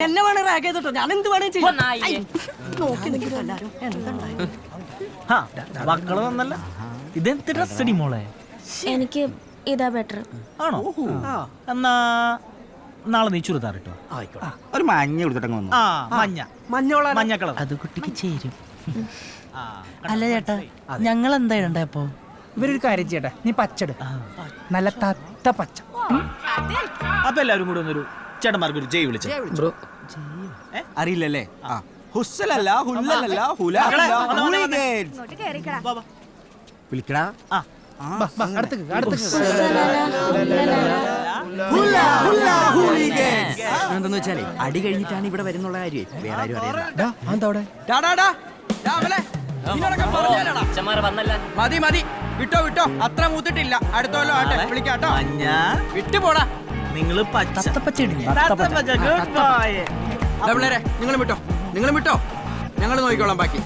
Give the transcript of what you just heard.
എന്നെ വേണേ റാഗ് ചെയ്തിട്ടോ, ഞാൻ എന്ത് വേണേ ചെയ്യും. നോക്കി നിൽക്കില്ല എല്ലാരും. എന്തുണ്ടായി മക്കള് വന്നല്ല. ഇതെന്ത് ഡ്രസ്സടി മോളെ? എനിക്ക് ഇതാ ബെറ്റർ. ആണോ? എന്നാ നാളെ നീ ചുരിദാർ ഇട്ടോ. ഒരു മഞ്ഞ കൊടുത്തിട്ടങ്ങ് വന്നു. ആ മഞ്ഞ മഞ്ഞോള മഞ്ഞ കളർ. അത് കുട്ടിക്ക് ചേരും. അല്ല ചേട്ടാ, ഞങ്ങൾ എന്താ ഇടണ്ടേ അപ്പൊ? ഇവരൊരു കാര്യം ചെയ്യട്ടെ, നീ പച്ചട്, നല്ല തത്ത പച്ച. അപ്പൊ എല്ലാവരും കൂടെ ഒന്നൊരു ചേട്ടന്മാർക്ക് ഒരു ജയ് വിളിച്ചു. ബ്രോ അറിയില്ലല്ലേ? ഹുസ്സലല്ല ഹുല്ലല്ല ഹുലാ ഹൂലിഗൻസ്. വിളിക്കടാ. എന്തെന്ന് വെച്ചാലേ അടി കഴിഞ്ഞിട്ടാണ് ഇവിടെ വരുന്നുള്ള കാര്യം വേറെ ആരും അറിയില്ല. മതി മതി, വിട്ടോ വിട്ടോ, അത്ര മൂത്തിട്ടില്ല. അടുത്ത കൊല്ലം ആട്ടെ, വിളിക്കാട്ടോ. മഞ്ഞ വിട്ടു പോടാ. നിങ്ങള് പച്ച. പിള്ളേരെ നിങ്ങളും വിട്ടോ, നിങ്ങളും വിട്ടോ, ഞങ്ങൾ നോക്കിക്കോളാം ബാക്കി.